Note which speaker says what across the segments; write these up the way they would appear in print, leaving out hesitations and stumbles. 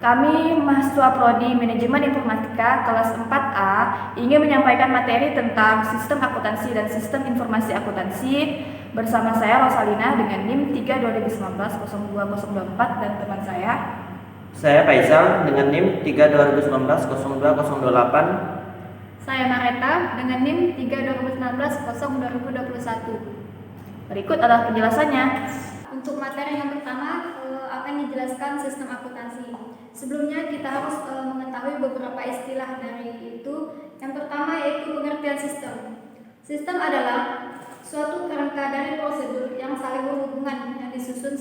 Speaker 1: Kami mahasiswa Prodi Manajemen Informatika kelas 4A ingin menyampaikan materi tentang sistem akuntansi dan sistem informasi akuntansi bersama saya Rosalina dengan NIM 3 2019 0204 dan teman saya.
Speaker 2: Saya Faisal dengan NIM 3 2019 0208.
Speaker 3: Saya Mareta dengan NIM 3 2019 2021.
Speaker 1: Berikut adalah penjelasannya.
Speaker 3: Untuk materi yang pertama akan dijelaskan sistem akuntansi. Sebelumnya kita harus mengetahui beberapa istilah dari itu. Yang pertama yaitu pengertian sistem. Sistem adalah suatu kerangka dari prosedur yang saling berhubungan yang disusun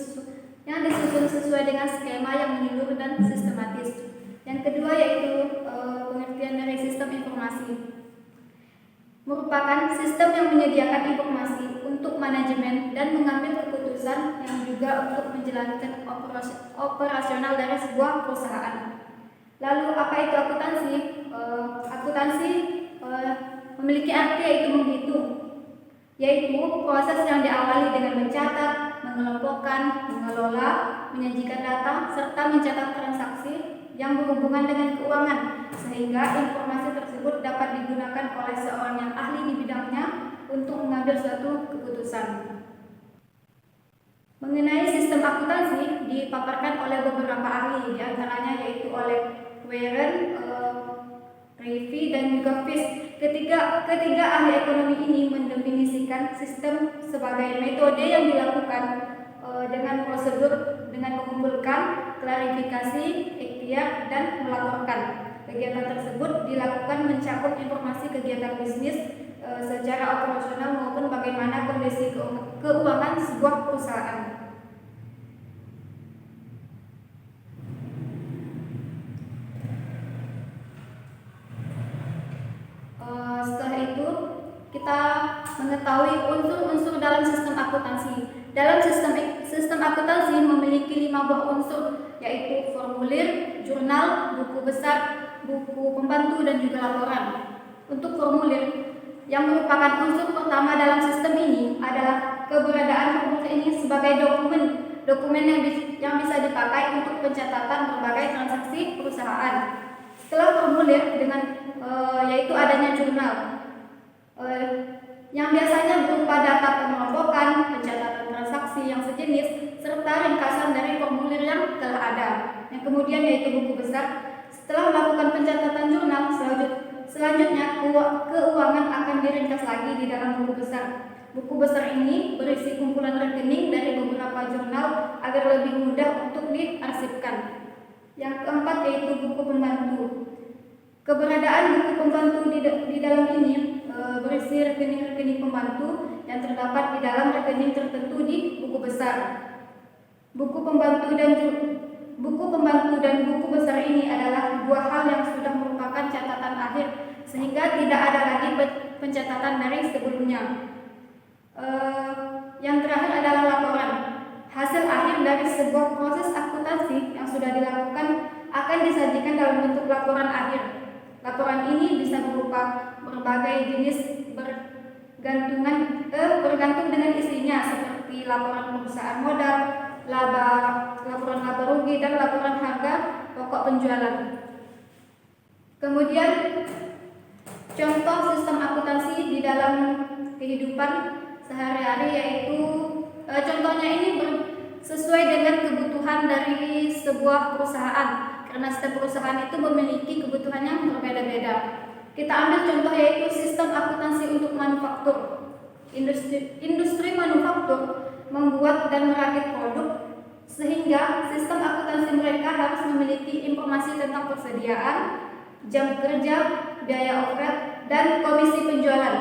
Speaker 3: sesuai dengan skema yang menyeluruh dan sistematis. Yang kedua yaitu pengertian dari sistem informasi. Merupakan sistem yang menyediakan informasi untuk manajemen dan mengambil keputusan yang juga untuk menjalankan operasional dari sebuah perusahaan. Lalu apa itu akuntansi? Akuntansi memiliki arti yaitu menghitung, yaitu proses yang diawali dengan mencatat, mengelompokkan, mengelola, menyajikan data, serta mencatat transaksi yang berhubungan dengan keuangan, sehingga informasi tersebut dapat digunakan oleh seorang yang ahli di bidangnya untuk mengambil suatu keputusan. Mengenai sistem akuntansi dipaparkan oleh beberapa ahli, diantaranya yaitu oleh Warren, Revy, dan juga Fish. Ketiga ahli ekonomi ini mendefinisikan sistem sebagai metode yang dilakukan dengan prosedur dengan mengumpulkan, klarifikasi, ikhtiar, dan melaporkan. Kegiatan tersebut dilakukan mencakup informasi kegiatan bisnis secara operasional maupun bagaimana kondisi keuangan sebuah perusahaan. Setelah itu kita mengetahui unsur-unsur dalam sistem akuntansi. Dalam sistem akuntansi memiliki 5 buah unsur, yaitu formulir, jurnal, buku besar, buku pembantu, dan juga laporan. Untuk formulir, yang merupakan unsur pertama dalam sistem ini adalah keberadaan formulir ini sebagai dokumen yang bisa dipakai untuk pencatatan berbagai transaksi perusahaan. Setelah formulir yaitu adanya jurnal yang biasanya berupa data pengelompokan, pencatatan transaksi yang sejenis, serta ringkasan dari formulir yang telah ada. Yang kemudian yaitu buku besar. Setelah melakukan pencatatan jurnal, selanjutnya keuangan akan diringkas lagi di dalam buku besar. Buku besar ini berisi kumpulan rekening dari beberapa jurnal agar lebih mudah untuk diarsipkan. Yang keempat yaitu buku pembantu. Keberadaan buku pembantu di dalam ini berisi rekening-rekening pembantu yang terdapat di dalam rekening tertentu di buku besar. Buku pembantu dan buku besar ini adalah dua hal yang sudah merupakan catatan akhir, sehingga tidak ada lagi pencatatan dari sebelumnya. Yang terakhir adalah laporan. Hasil akhir dari sebuah proses akuntansi yang sudah dilakukan akan disajikan dalam bentuk laporan akhir. Laporan ini bisa berupa berbagai jenis bergantung dengan isinya, seperti laporan perusahaan modal, laporan laba rugi, dan laporan harga pokok penjualan. Kemudian contoh sistem akuntansi di dalam kehidupan sehari-hari yaitu contohnya ini sesuai dengan kebutuhan dari sebuah perusahaan, karena setiap perusahaan itu memiliki kebutuhan yang berbeda-beda. Kita ambil contoh yaitu sistem akuntansi untuk manufaktur. Industri manufaktur membuat dan merakit produk, sehingga sistem akuntansi mereka harus memiliki informasi tentang persediaan, jam kerja, biaya overhead, dan komisi penjualan.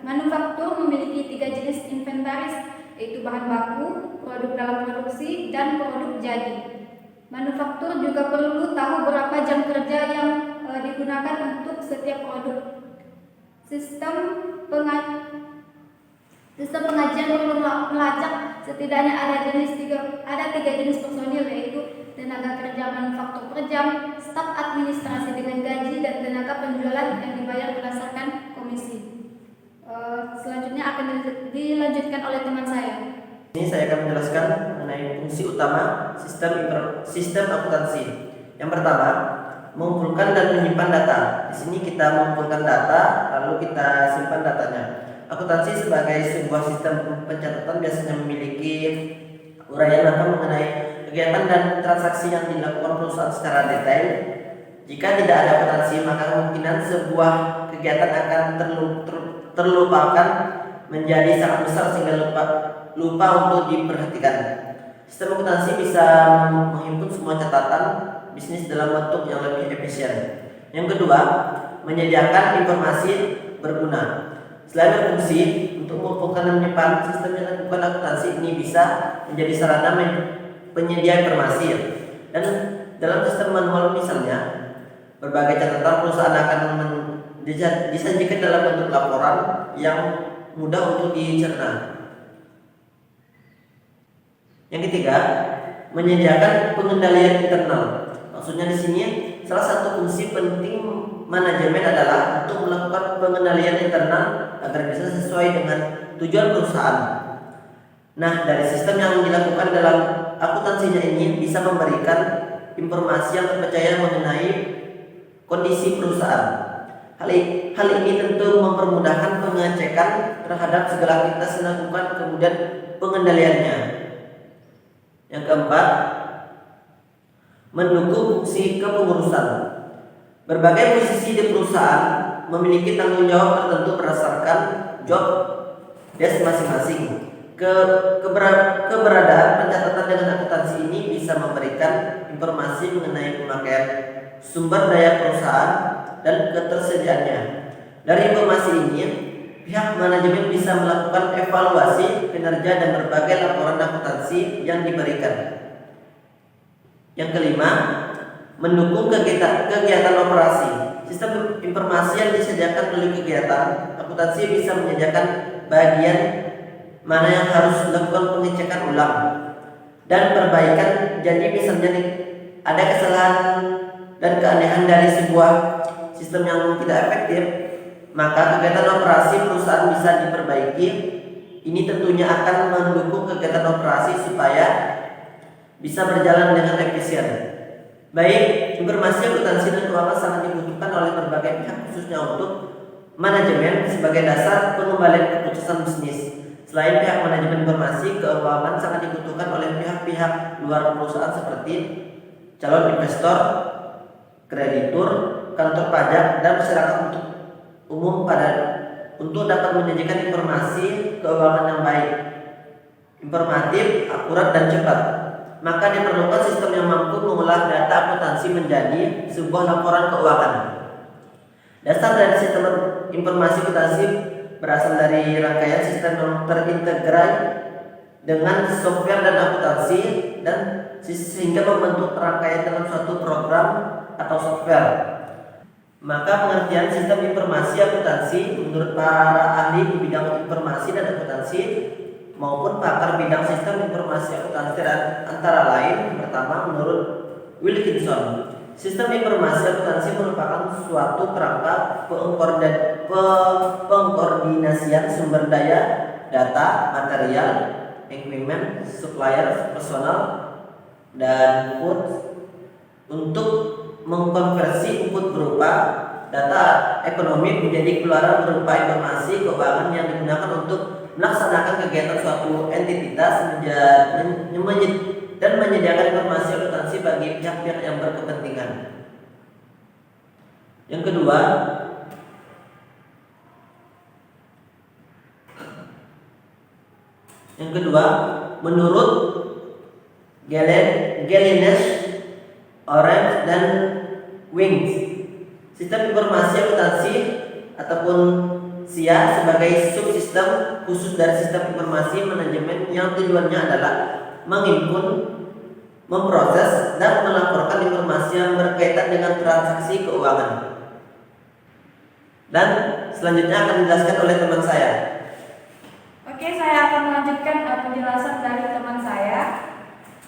Speaker 3: Manufaktur memiliki 3 jenis inventaris, yaitu bahan baku, produk dalam produksi, dan produk jadi. Manufaktur juga perlu tahu berapa jam kerja yang digunakan untuk setiap produk. Sistem pengajian perlu melacak setidaknya ada 3 jenis personil, yaitu tenaga kerja manufaktur per jam, staf administrasi dengan gaji, dan tenaga penjualan yang dibayar berdasarkan komisi. Selanjutnya akan dilanjutkan oleh teman saya.
Speaker 2: Ini saya akan menjelaskan mengenai fungsi utama sistem akuntansi. Yang pertama, mengumpulkan dan menyimpan data. Di sini kita mengumpulkan data, lalu kita simpan datanya. Akuntansi sebagai sebuah sistem pencatatan biasanya memiliki uraian data mengenai kegiatan dan transaksi yang dilakukan perusahaan secara detail. Jika tidak ada akuntansi, maka kemungkinan sebuah kegiatan akan terlupakan menjadi sangat besar sehingga lupa untuk diperhatikan. Sistem akuntansi bisa menghimpun semua catatan bisnis dalam bentuk yang lebih efisien. Yang kedua, menyediakan informasi berguna. Selain berfungsi untuk mengumpulkan dan menyimpan, sistem yang dilakukan akuntansi ini bisa menjadi sarana penyedia informasi. Dan dalam sistem manual misalnya, berbagai catatan perusahaan akan disajikan dalam bentuk laporan yang mudah untuk dicerna. Yang ketiga, menyediakan pengendalian internal. Maksudnya di sini salah satu fungsi penting manajemen adalah untuk melakukan pengendalian internal agar bisa sesuai dengan tujuan perusahaan. Nah, dari sistem yang dilakukan dalam akuntansinya ini bisa memberikan informasi yang terpercaya mengenai kondisi perusahaan. Hal ini tentu mempermudahkan pengecekan terhadap segala aktivitas yang dilakukan, kemudian pengendaliannya. Yang keempat, mendukung fungsi kepengurusan. Berbagai posisi di perusahaan memiliki tanggung jawab tertentu berdasarkan job desk masing-masing. Keberadaan pencatatan dengan akuntansi ini bisa memberikan informasi mengenai pemakaian sumber daya perusahaan dan ketersediaannya. Dari informasi ini, pihak manajemen bisa melakukan evaluasi kinerja dan berbagai laporan akuntansi yang diberikan. Yang kelima, mendukung kegiatan operasi. Sistem informasi yang disediakan oleh kegiatan akuntansi bisa menyediakan bagian mana yang harus dilakukan pengecekan ulang dan perbaikan. Jadi misalnya ada kesalahan dan keanehan dari sebuah sistem yang tidak efektif, maka kegiatan operasi perusahaan bisa diperbaiki. Ini tentunya akan mendukung kegiatan operasi supaya bisa berjalan dengan efisien. Baik, informasi akuntansi dan keuangan sangat dibutuhkan oleh berbagai pihak, khususnya untuk manajemen sebagai dasar pengembalian keputusan bisnis. Selain pihak manajemen informasi, keuangan sangat dibutuhkan oleh pihak-pihak luar perusahaan seperti calon investor, kreditur, kantor pajak, dan masyarakat untuk umum untuk dapat menyajikan informasi keuangan yang baik, informatif, akurat, dan cepat. Maka diperlukan sistem yang mampu mengolah data akuntansi menjadi sebuah laporan keuangan. Dasar dari sistem informasi akuntansi berasal dari rangkaian sistem yang terintegrasi dengan software dan akuntansi dan sehingga membentuk rangkaian dalam suatu program atau software. Maka pengertian sistem informasi akuntansi menurut para ahli di bidang informasi dan akuntansi maupun pakar bidang sistem informasi akuntansi antara lain. Pertama, menurut Wilkinson, sistem informasi akuntansi merupakan suatu kerangka pengkoordinasian sumber daya, data, material, equipment, supplier, personal, dan goods untuk mengkonversi input berupa data ekonomi menjadi keluaran berupa informasi keuangan yang digunakan untuk melaksanakan kegiatan suatu entitas dan menyediakan informasi akuntansi bagi pihak-pihak yang berkepentingan. Yang kedua, menurut Gallines, Orange, dan Wings, sistem informasi akuntansi ataupun SIA sebagai subsistem khusus dari sistem informasi manajemen yang tujuannya adalah menghimpun, memproses, dan melaporkan informasi yang berkaitan dengan transaksi keuangan. Dan selanjutnya akan dijelaskan oleh teman saya.
Speaker 1: Oke, saya akan melanjutkan penjelasan dari teman saya,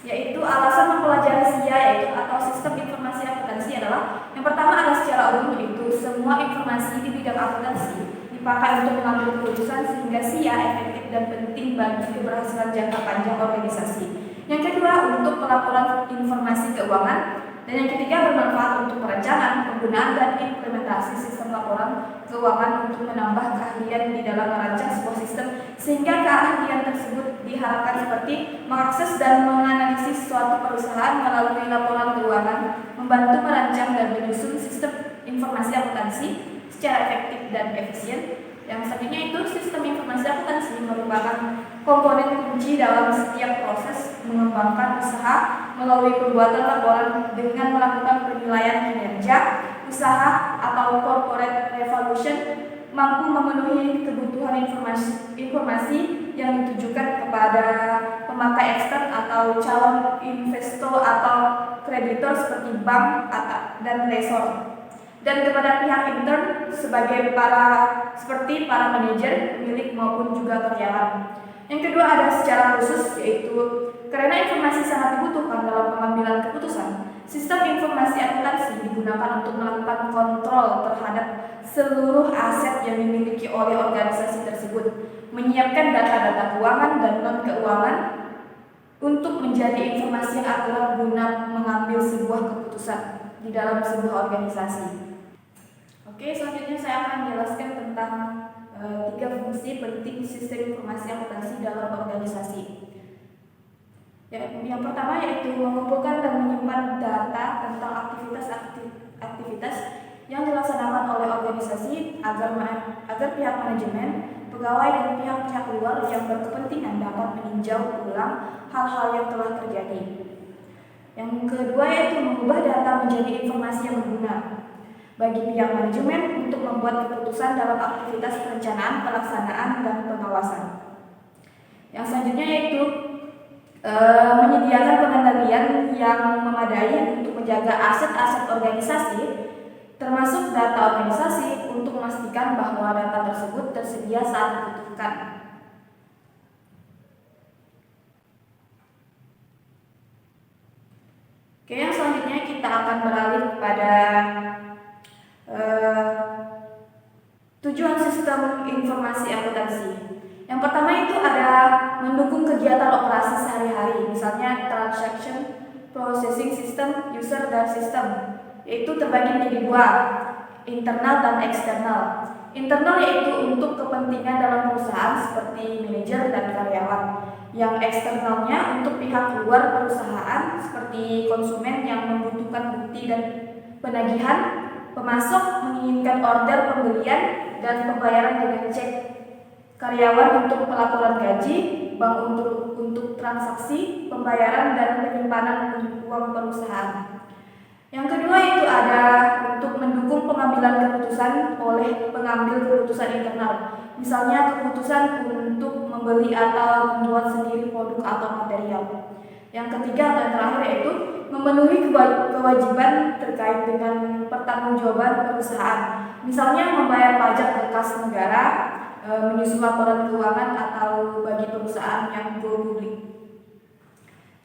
Speaker 1: yaitu alasan mempelajari SIA atau sistem informasi akuntansi adalah yang pertama adalah secara umum, yaitu semua informasi di bidang akuntansi dipakai untuk mengambil keputusan sehingga SIA efektif dan penting bagi keberhasilan jangka panjang organisasi. Yang kedua, untuk pelaporan informasi keuangan Dan yang ketiga, bermanfaat untuk perencanaan, penggunaan, dan implementasi sistem laporan keuangan untuk menambah keahlian di dalam merancang sebuah sistem, sehingga keahlian tersebut diharapkan seperti mengakses dan menganalisis suatu perusahaan melalui laporan keuangan, membantu merancang dan menyusun sistem informasi akuntansi secara efektif dan efisien. Yang selanjutnya itu, sistem informasi akuntansi merupakan komponen kunci dalam setiap proses mengembangkan usaha melalui pembuatan laporan dengan melakukan penilaian kinerja usaha atau corporate revolution, mampu memenuhi kebutuhan informasi yang ditujukan kepada pemakai ekstern atau calon investor atau kreditor seperti bank dan lessor, dan kepada pihak intern seperti para manajer, pemilik maupun juga karyawan. Yang kedua ada secara khusus, yaitu karena informasi sangat dibutuhkan dalam pengambilan keputusan, sistem informasi akuntansi digunakan untuk melakukan kontrol terhadap seluruh aset yang dimiliki oleh organisasi tersebut, menyiapkan data-data keuangan dan non-keuangan untuk menjadi informasi yang akurat guna mengambil sebuah keputusan di dalam sebuah organisasi. Oke, selanjutnya saya akan menjelaskan tentang 3 fungsi penting sistem informasi akuntansi dalam organisasi. Yang pertama yaitu mengumpulkan dan menyimpan data tentang aktivitas yang dilaksanakan oleh organisasi agar pihak manajemen, pegawai, dan pihak-pihak luar yang berkepentingan dapat meninjau ulang hal-hal yang telah terjadi. Yang kedua yaitu mengubah data menjadi informasi yang berguna bagi pihak manajemen untuk membuat keputusan dalam aktivitas perencanaan, pelaksanaan, dan pengawasan. Yang selanjutnya yaitu menyediakan pengendalian yang memadai untuk menjaga aset-aset organisasi, termasuk data organisasi, untuk memastikan bahwa data tersebut tersedia saat dibutuhkan. Oke, yang selanjutnya kita akan beralih pada tujuan sistem informasi akuntansi. Yang pertama itu ada mendukung kegiatan operasi sehari-hari, misalnya transaction, processing system, user, dan sistem, yaitu terbagi menjadi 2, internal dan eksternal. Internal yaitu untuk kepentingan dalam perusahaan seperti manajer dan karyawan. Yang eksternalnya untuk pihak luar perusahaan seperti konsumen yang membutuhkan bukti dan penagihan, pemasok menginginkan order pembelian dan pembayaran dengan cek, karyawan untuk pelaporan gaji, bank untuk transaksi, pembayaran dan penyimpanan uang perusahaan. Yang kedua itu ada untuk mendukung pengambilan keputusan oleh pengambil keputusan internal, misalnya keputusan untuk membeli atau membuat sendiri produk atau material. Yang ketiga dan terakhir yaitu memenuhi kewajiban terkait dengan pertanggungjawaban perusahaan, misalnya membayar pajak ke kas negara, menyusun laporan keuangan atau bagi perusahaan yang go publik.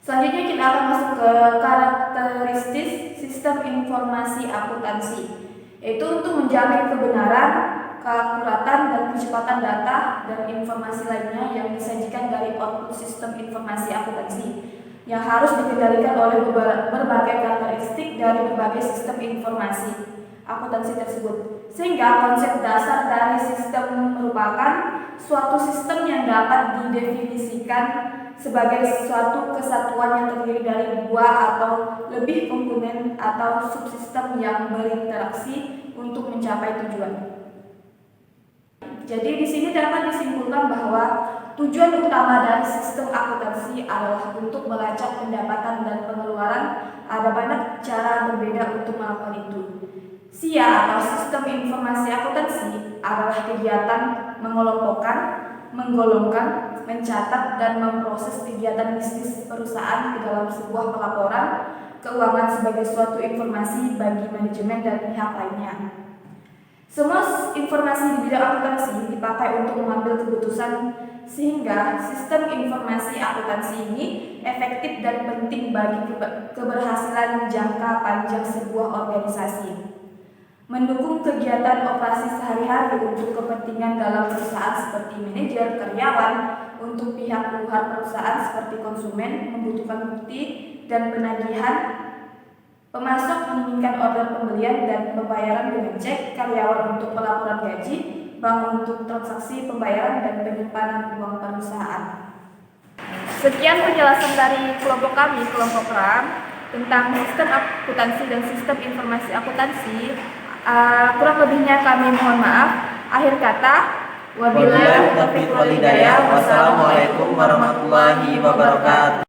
Speaker 1: Selanjutnya kita akan masuk ke karakteristik sistem informasi akuntansi, yaitu untuk menjamin kebenaran, keakuratan, dan kecepatan data dan informasi lainnya yang disajikan dari output sistem informasi akuntansi, yang harus dikendalikan oleh berbagai karakteristik dari berbagai sistem informasi akuntansi tersebut, sehingga konsep dasar dari sistem merupakan suatu sistem yang dapat didefinisikan sebagai suatu kesatuan yang terdiri dari 2 atau lebih komponen atau subsistem yang berinteraksi untuk mencapai tujuan. Jadi di sini dapat disimpulkan bahwa tujuan utama dari sistem akuntansi adalah untuk melacak pendapatan dan pengeluaran. Ada banyak cara berbeda untuk melakukan itu. SIA atau sistem informasi akuntansi adalah kegiatan mengelompokkan, menggolongkan, mencatat, dan memproses kegiatan bisnis perusahaan ke dalam sebuah pelaporan keuangan sebagai suatu informasi bagi manajemen dan pihak lainnya. Semua informasi di bidang akuntansi dipakai untuk mengambil keputusan, sehingga sistem informasi akuntansi ini efektif dan penting bagi keberhasilan jangka panjang sebuah organisasi. Mendukung kegiatan operasi sehari-hari untuk kepentingan dalam perusahaan seperti manajer, karyawan, untuk pihak luar perusahaan seperti konsumen membutuhkan bukti dan penagihan, Pemasok menginginkan order pembelian dan pembayaran dengan cek, karyawan untuk pelaporan gaji, bank untuk transaksi pembayaran dan penyimpanan uang perusahaan. Sekian penjelasan dari kelompok kami, kelompok RAM, tentang sistem akuntansi dan sistem informasi akuntansi. Kurang lebihnya kami mohon maaf. Akhir kata, wabillahi taufiq wal hidayah. Wassalamualaikum warahmatullahi wabarakatuh.